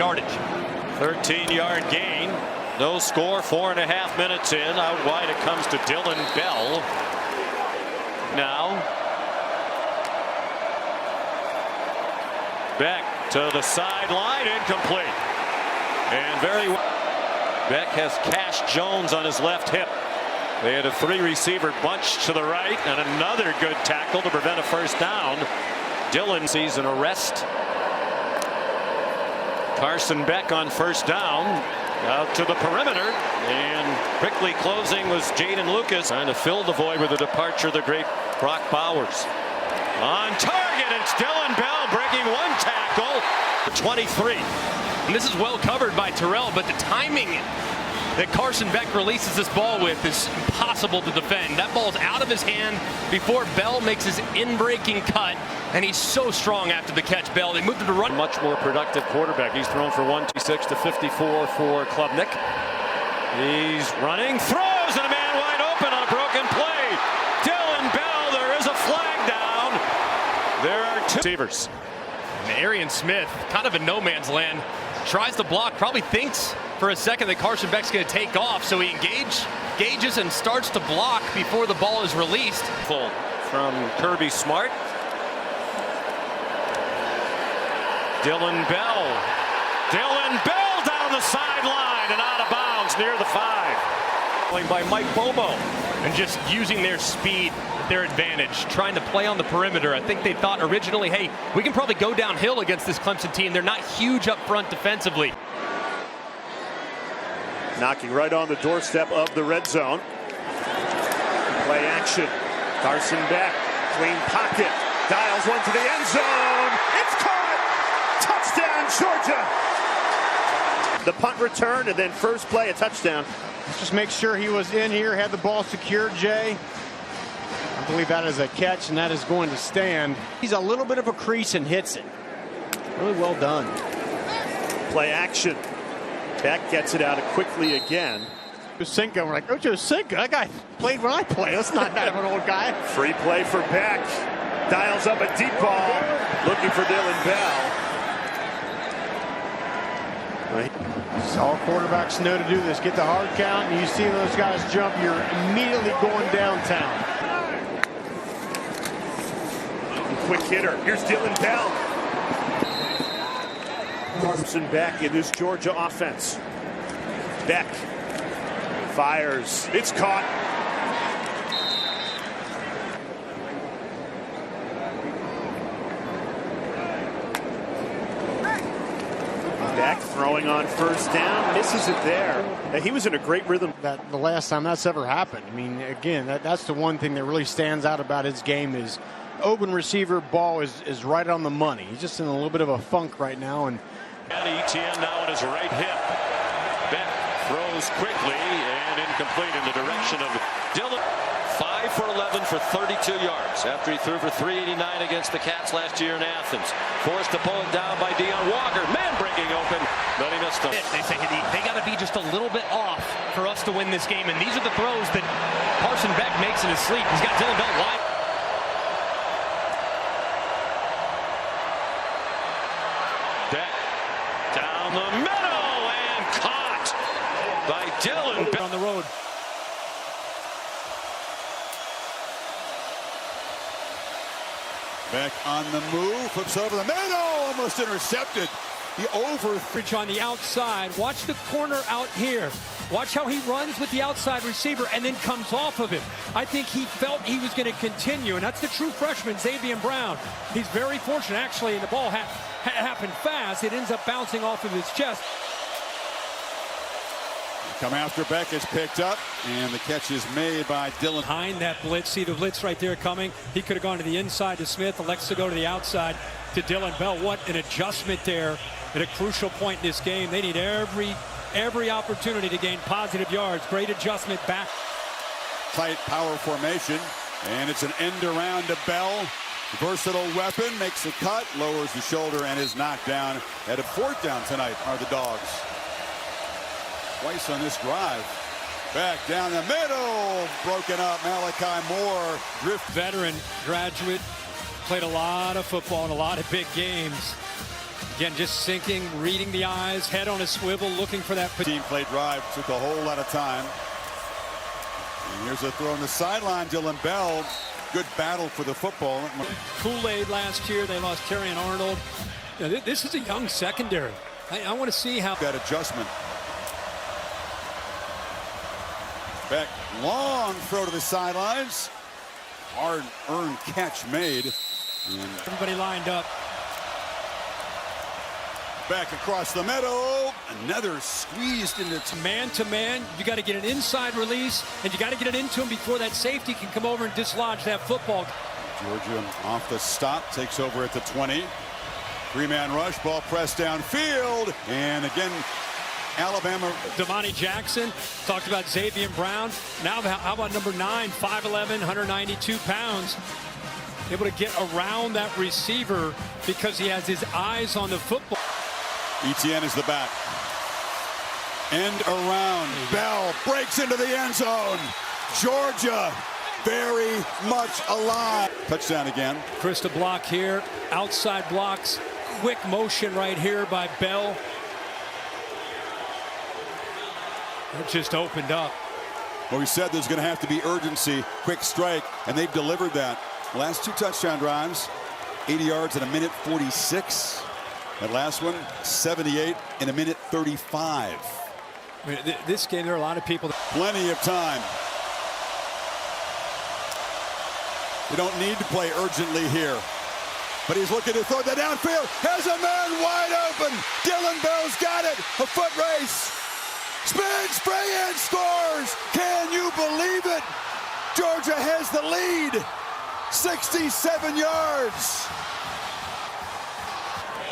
yardage. 13-yard gain. No score, 4.5 minutes in. Out wide it comes to Dillon Bell. Now Beck to the sideline, incomplete. And very well. Beck has Cash Jones on his left hip. They had a 3-receiver bunch to the right and another good tackle to prevent a first down. Dillon sees an arrest. Carson Beck on first down. Out to the perimeter, and quickly closing was Jaden Lucas, trying to fill the void with the departure of the great Brock Bowers. On target, it's Dillon Bell breaking one tackle. 23. And this is well covered by Terrell, but the timing that Carson Beck releases this ball with is impossible to defend. That ball's out of his hand before Bell makes his in-breaking cut, and he's so strong after the catch. Bell, they moved him to run. Much more productive quarterback. He's thrown for 126 to 54 for Klubnik. He's running, throws, and a man wide open on a broken play. Dillon Bell, there is a flag down. There are two receivers. And Arian Smith, kind of in no man's land, tries to block, probably thinks for a second that Carson Beck's going to take off, so he engages and starts to block before the ball is released. Full from Kirby Smart. Dillon Bell down the sideline and out of bounds near the 5. Playing by Mike Bobo. And just using their speed at their advantage, trying to play on the perimeter. I think they thought originally, hey, we can probably go downhill against this Clemson team. They're not huge up front defensively. Knocking right on the doorstep of the red zone. Play action. Carson Beck, clean pocket, dials one to the end zone. It's caught! Touchdown, Georgia! The punt return and then first play, a touchdown. Let's just make sure he was in here, had the ball secured, Jay. I believe that is a catch, and that is going to stand. He's a little bit of a crease and hits it. Really well done. Play action. Beck gets it out quickly again. Cinco, we're like, Ocho Cinco, that guy played when I play. That's not that of an old guy. Free play for Beck. Dials up a deep ball. Looking for Dillon Bell. All quarterbacks know to do this. Get the hard count, and you see those guys jump, you're immediately going downtown. Quick hitter. Here's Dillon Bell. Carson Beck in this Georgia offense. Beck fires. It's caught. Beck throwing on first down. Misses it there. He was in a great rhythm. That the last time that's ever happened. I mean, again, that's the one thing that really stands out about his game is open receiver ball is right on the money. He's just in a little bit of a funk right now. And ETN now on his right hip. Beck throws quickly and incomplete in the direction of Dillon. 5 for 11 for 32 yards after he threw for 389 against the Cats last year in Athens. Forced to pull it down by Deion Walker. Man breaking open, but he missed them. They say they got to be just a little bit off for us to win this game, and these are the throws that Carson Beck makes in his sleep. He's got Dillon Bell wide. Beck down the middle and caught by Dillon Bell on the road. Beck on the move, flips over the middle, almost intercepted. He overreach on the outside. Watch the corner out here. Watch how he runs with the outside receiver and then comes off of him. I think he felt he was going to continue, and that's the true freshman, Xavier Brown. He's very fortunate, actually, and the ball happened fast. It ends up bouncing off of his chest. Come after Beck is picked up, and the catch is made by Dillon. Behind that blitz, see the blitz right there coming. He could have gone to the inside to Smith, elects to go to the outside to Dillon Bell. What an adjustment there at a crucial point in this game. They need every opportunity to gain positive yards. Great adjustment back. Tight power formation, and it's an end around to Bell. Versatile weapon, makes a cut, lowers the shoulder, and is knocked down. At a 4th down tonight are the Dogs. Twice on this drive. Back down the middle, broken up. Malachi Moore, drift. Veteran graduate, played a lot of football in a lot of big games. Again, just sinking, reading the eyes, head on a swivel, looking for that. Team play drive took a whole lot of time. And here's a throw on the sideline. Dillon Bell, good battle for the football. Kool-Aid last year, they lost Terry and Arnold. This is a young secondary. I want to see how that adjustment. Beck, long throw to the sidelines. Hard-earned catch made. And everybody lined up. Back across the middle. Another squeezed into man-to-man. You got to get an inside release, and you got to get it into him before that safety can come over and dislodge that football. Georgia off the stop, takes over at the 20. Three-man rush, ball pressed downfield, and again, Alabama. Damani Jackson talked about Xavier Brown. Now, how about number 9, 5'11", 192 pounds, able to get around that receiver because he has his eyes on the football. Etienne is the back. End around. Bell breaks into the end zone. Georgia very much alive. Touchdown again. Krista block here. Outside blocks. Quick motion right here by Bell. It just opened up. Well, we said there's going to have to be urgency, quick strike, and they've delivered that. Last 2 touchdown drives, 80 yards in a minute 46. That last one, 78 in a minute 35. I mean, this game, there are a lot of people. Plenty of time. You don't need to play urgently here. But he's looking to throw that downfield. Has a man wide open. Dillon Bell's got it. A foot race. Spins, spray in, scores. Can you believe it? Georgia has the lead. 67 yards.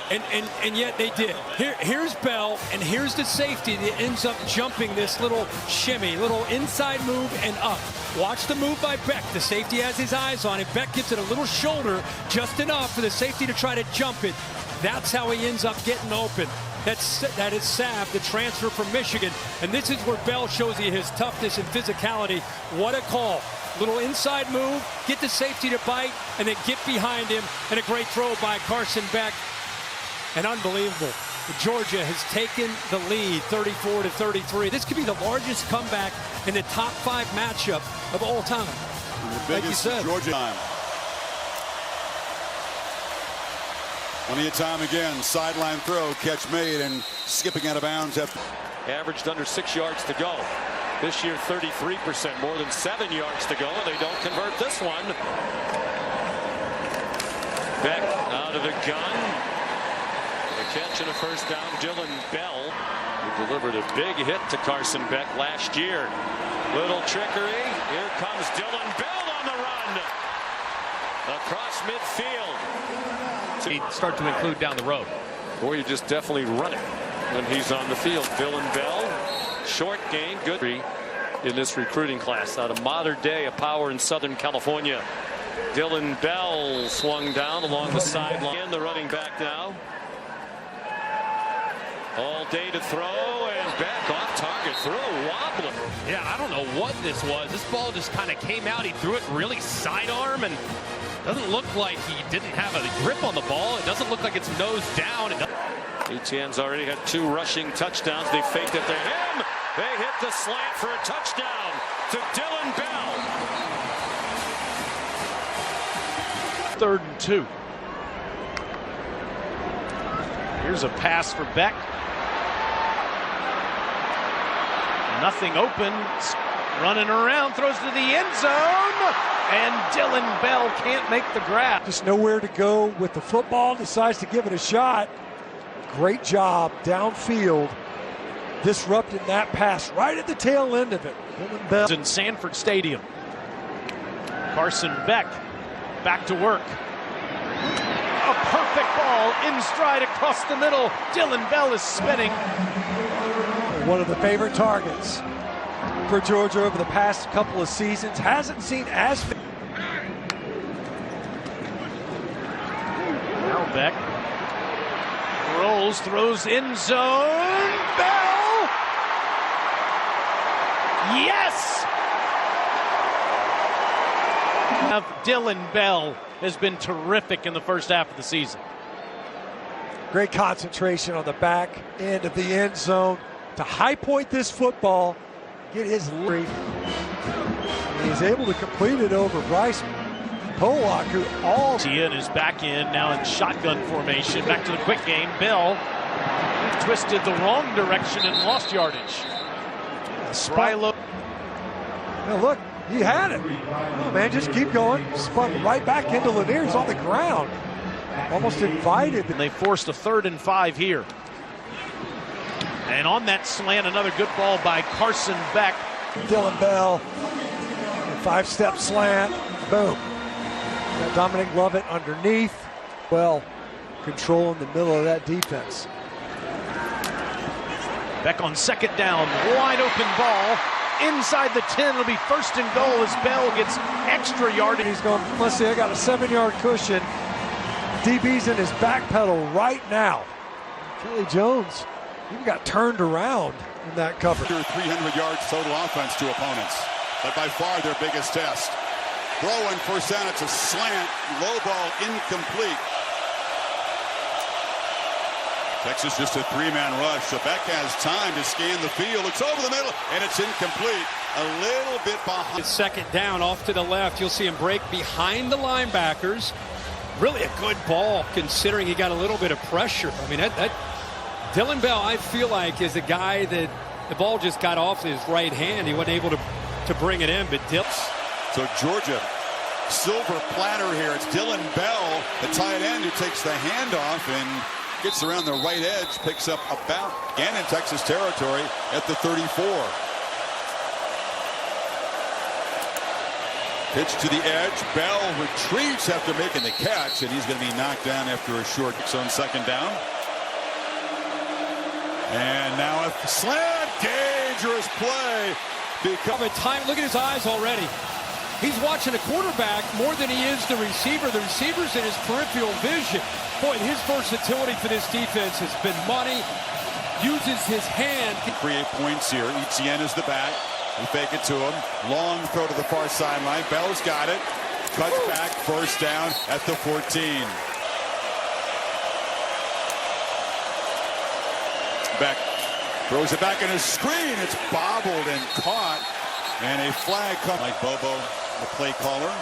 And yet they did. Here's Bell, and here's the safety that ends up jumping this little shimmy, little inside move and up. Watch the move by Beck. The safety has his eyes on it. Beck gets it a little shoulder, just enough for the safety to try to jump it. That's how he ends up getting open. That is Sav, the transfer from Michigan. And this is where Bell shows you his toughness and physicality. What a call. Little inside move, get the safety to bite, and then get behind him. And a great throw by Carson Beck. And unbelievable. Georgia has taken the lead 34-33. This could be the largest comeback in the top 5 matchup of all time. The biggest like Georgia time. Plenty of time again. Sideline throw, catch made, and skipping out of bounds after. Averaged under 6 yards to go. This year, 33%, more than 7 yards to go, and they don't convert this one. Beck out of the gun. Catch and a first down, Dillon Bell, who delivered a big hit to Carson Beck last year. Little trickery. Here comes Dillon Bell on the run. Across midfield. He'd start to include down the road. Boy, you just definitely run it when he's on the field. Dillon Bell, short gain, good in this recruiting class out of modern day, a power in Southern California. Dillon Bell swung down along the sideline. The running back now. All day to throw, and back off target throw, wobbling. Yeah, I don't know what this was. This ball just kind of came out. He threw it really sidearm, and doesn't look like he didn't have a grip on the ball. It doesn't look like it's nose down. Etienne's already had 2 rushing touchdowns. They faked it to him. They hit the slant for a touchdown to Dillon Bell. 3rd and 2. Here's a pass for Beck. Nothing open, running around, throws to the end zone, and Dillon Bell can't make the grab. Just nowhere to go with the football, decides to give it a shot. Great job downfield, disrupting that pass right at the tail end of it. Dillon Bell. In Sanford Stadium. Carson Beck back to work. A perfect ball in stride across the middle. Dillon Bell is spinning. One of the favorite targets for Georgia over the past couple of seasons. Hasn't seen as. Now Beck rolls, throws end zone. Bell. Yes. Dillon Bell has been terrific in the first half of the season. Great concentration on the back end of the end zone to high point this football, get his lead. He's able to complete it over Bryce Pollock, who all. Ian is back in now in shotgun formation. Back to the quick game. Bell twisted the wrong direction and lost yardage. Rilo. Now look, he had it. Oh man, just keep going. Spun right back into Lanier. He's on the ground. Almost invited. And they forced a 3rd and 5 here. And on that slant, another good ball by Carson Beck. Dillon Bell, 5-step slant, boom. Got Dominic Lovett underneath. Well, controlling the middle of that defense. Beck on 2nd down, wide open ball. Inside the 10, it'll be 1st and goal as Bell gets extra yardage. He's going, let's see, I got a 7-yard cushion. DB's in his back pedal right now. Kelly Jones even got turned around in that cover. 300 yards total offense to opponents, but by far their biggest test. Throwing first down, it's a slant, low ball, incomplete. Texas just a 3-man rush, so Beck has time to scan the field. It's over the middle, and it's incomplete. A little bit behind. It's 2nd down off to the left. You'll see him break behind the linebackers. Really a good ball considering he got a little bit of pressure. I mean, that Dillon Bell, I feel like, is a guy that the ball just got off his right hand. He wasn't able to bring it in, but So Georgia, silver platter here. It's Dillon Bell, the tight end, who takes the handoff and gets around the right edge, picks up about, again in Texas territory, at the 34. Pitch to the edge. Bell retreats after making the catch, and he's going to be knocked down after a short. So on 2nd down. And now a slant, dangerous play. Look at his eyes already. He's watching a quarterback more than he is the receiver. The receiver's in his peripheral vision. Boy, his versatility for this defense has been money. Uses his hand. Create points here. Etienne is the back. We fake it to him. Long throw to the far sideline. Bell's got it. Cuts back. First down at the 14. Beck throws it back in a screen. It's bobbled and caught. And a flag comes. Like Bobo, the play caller.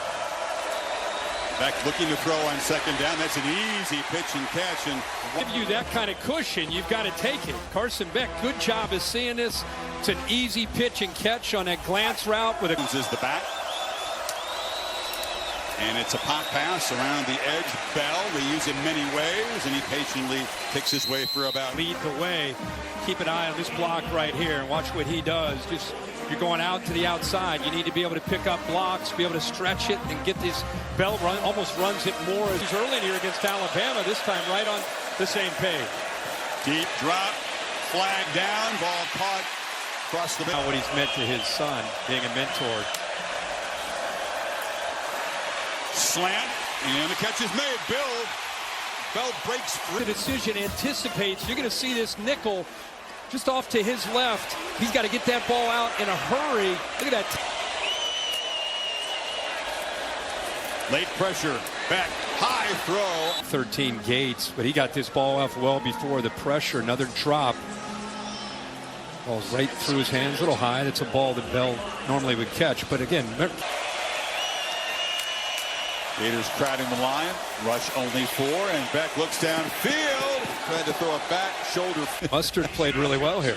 Beck looking to throw on 2nd down. That's an easy pitch and catch. And give you that kind of cushion, you've got to take it. Carson Beck, good job of seeing this. It's an easy pitch and catch on that glance route with a. Is the back. And it's a pop pass around the edge. Bell, they use him many ways, and he patiently picks his way through about. Lead the way. Keep an eye on this block right here and watch what he does. Just you're going out to the outside. You need to be able to pick up blocks, be able to stretch it, and get this. Bell almost runs it more as he's early here against Alabama. This time right on the same page. Deep drop, flag down, ball caught across the middle. What he's meant to his son, being a mentor. Slant, and the catch is made. Bell breaks free. The decision anticipates. You're going to see this nickel just off to his left. He's got to get that ball out in a hurry. Look at that. Late pressure. Back. High throw. 13 Gates, but he got this ball off well before the pressure. Another drop. Ball's right through his hands. A little high. That's a ball that Bell normally would catch. But again, Gators crowding the line. Rush only 4, and Beck looks downfield. Tried to throw it back. Shoulder. Mustard played really well here.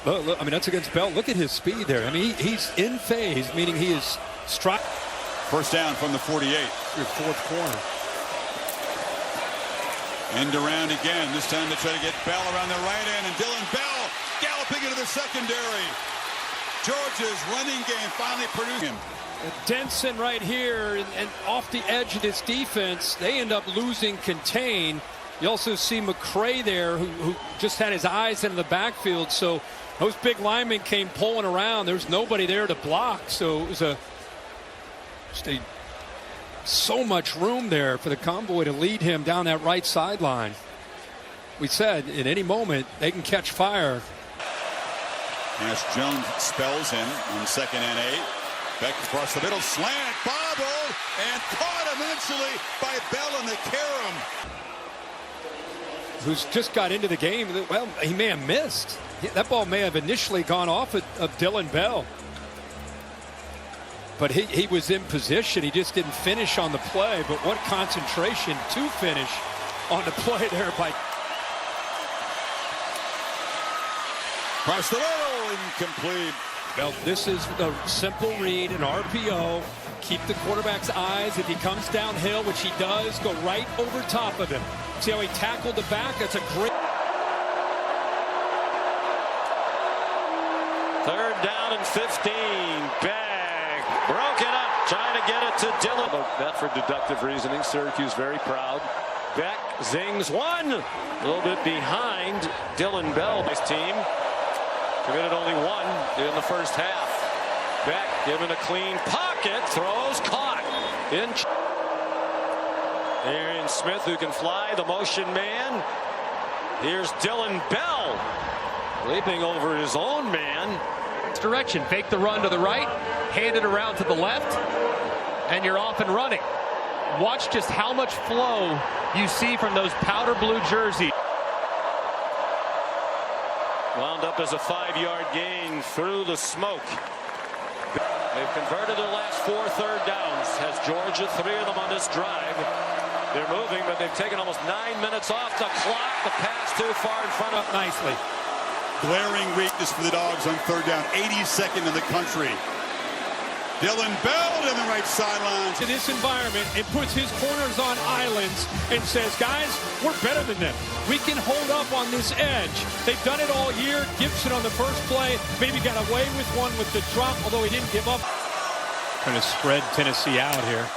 Look, I mean, that's against Bell. Look at his speed there. I mean, he's in phase, meaning he is struck. First down from the 48. Your 4th corner. End around again. This time they try to get Bell around the right end, and Dillon Bell galloping into the secondary. Georgia's running game finally produced him. Denson right here and off the edge of this defense. They end up losing contain. You also see McCray there who just had his eyes in the backfield. So those big linemen came pulling around. There's nobody there to block. So it was so much room there for the convoy to lead him down that right sideline. We said at any moment they can catch fire. As Jones spells him on 2nd and 8. Beck across the middle, slant, bobbled, and caught eventually by Bell in the carom. who's just got into the game, well, he may have missed. That ball may have initially gone off of Dillon Bell. But he was in position. He just didn't finish on the play. But what concentration to finish on the play there by... Across the middle, incomplete. Well, this is the simple read, an RPO. Keep the quarterback's eyes. If he comes downhill, which he does, go right over top of him. See how he tackled the back? That's a great... Third down and 15. Bag. Broken up. Trying to get it to Dillon. That for deductive reasoning. Syracuse very proud. Beck zings one. A little bit behind Dillon Bell. His team committed only one in the first half. Beck given a clean pocket. Throws caught. Aaron Smith, who can fly, the motion man. Here's Dillon Bell leaping over his own man. Direction, fake the run to the right, hand it around to the left, and you're off and running. Watch just how much flow you see from those powder blue jerseys. Wound up as a 5-yard gain through the smoke. They've converted their last 4 third downs. Has Georgia 3 of them on this drive. They're moving, but they've taken almost 9 minutes off the clock. The pass too far in front of nicely. Glaring weakness for the Dogs on third down. 82nd in the country. Dillon Bell to the right sidelines. In this environment, it puts his corners on islands and says, guys, we're better than them. We can hold up on this edge. They've done it all year. Gibson on the first play maybe got away with one with the drop, although he didn't give up. Trying to spread Tennessee out here.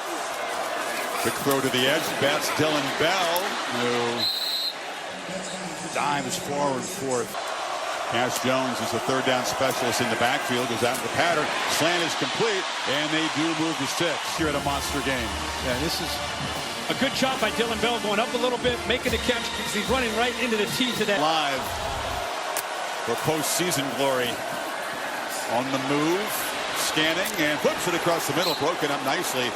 Quick throw to the edge. Bats Dillon Bell, who dives forward fourth. Cash Jones is the third down specialist in the backfield. Goes out in the pattern. Slant is complete, and they do move to 6 here at a monster game. Yeah, this is a good job by Dillon Bell going up a little bit, making the catch because he's running right into the teeth of that. Live for postseason glory. On the move, scanning, and flips it across the middle. Broken up nicely.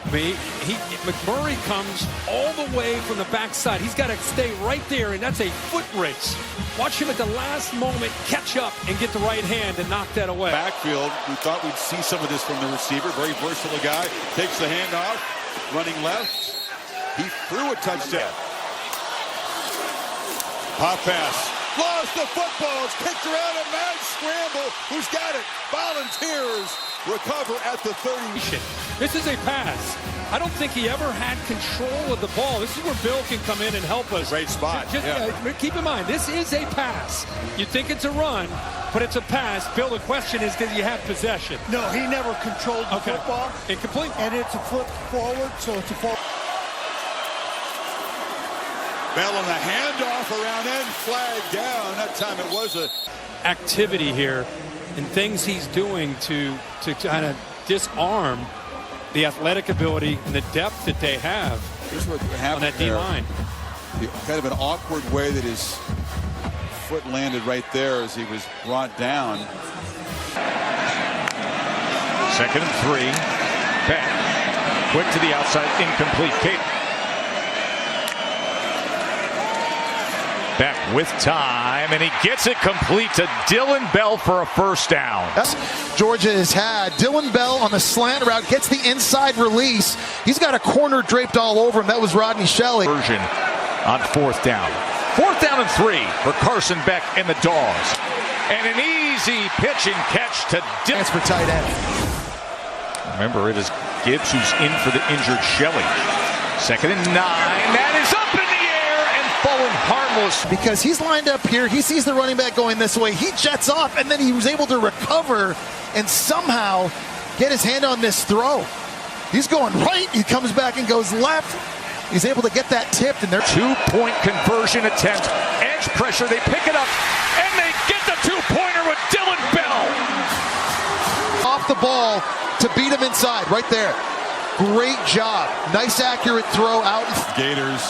McMurray comes all the way from the backside. He's got to stay right there, and that's a foot race. Watch him at the last moment catch up and get the right hand and knock that away. Backfield, we thought we'd see some of this from the receiver. Very versatile guy. Takes the handoff, running left. He threw a touchdown. Pop pass. Lost the football. It's kicked around a mad scramble. Who's got it? Volunteers recover at the 30. This is a pass. I don't think he ever had control of the ball. This is where Bill can come in and help us. Great spot. Keep in mind, this is a pass. You think it's a run, but it's a pass. Bill, the question is, does he have possession? No, he never controlled the football. Incomplete. And it's a foot forward, so it's a forward. Bell on the handoff around end, flag down. That time it was a activity here and things he's doing to kind of disarm the athletic ability and the depth that they have. Here's what happened on that D-line. Kind of an awkward way that his foot landed right there as he was brought down. 2nd and 3. Beck. Quick to the outside, incomplete. Cape. Beck with time, and he gets it complete to Dillon Bell for a first down. Georgia has had Dillon Bell on the slant route, gets the inside release. He's got a corner draped all over him. That was Rodney Shelley. Version on 4th down. 4th down and 3 for Carson Beck and the Dogs. And an easy pitch and catch to Dillon. For tight end. Remember, it is Gibbs who's in for the injured Shelley. 2nd and 9. That is up in the air and fallen harmless. Because he's lined up here. He sees the running back going this way. He jets off, and then he was able to recover and somehow get his hand on this throw. He's going right. He comes back and goes left. He's able to get that tipped, and they're 2-point conversion attempt. Edge pressure. They pick it up, and they get the 2-pointer with Dillon Bell. Off the ball to beat him inside, right there. Great job. Nice accurate throw out. Gators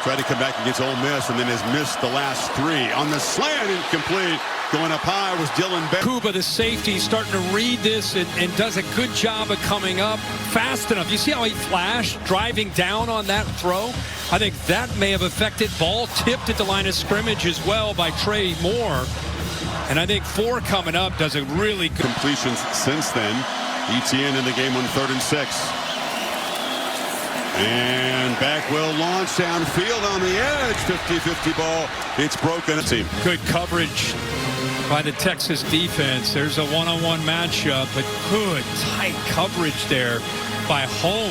Tried to come back against Ole Miss and then has missed the last 3. On the slant, incomplete. Going up high was Dillon Bell. Kuba, the safety, starting to read this and does a good job of coming up fast enough. You see how he flashed, driving down on that throw? I think that may have affected. Ball tipped at the line of scrimmage as well by Trey Moore. And I think 4 coming up does a really good. Completions since then. ETN in the game on 3rd and 6. And back will launch downfield on the edge. 50-50 ball. It's broken. Good coverage by the Texas defense. There's a one-on-one matchup, but good tight coverage there by Holmes.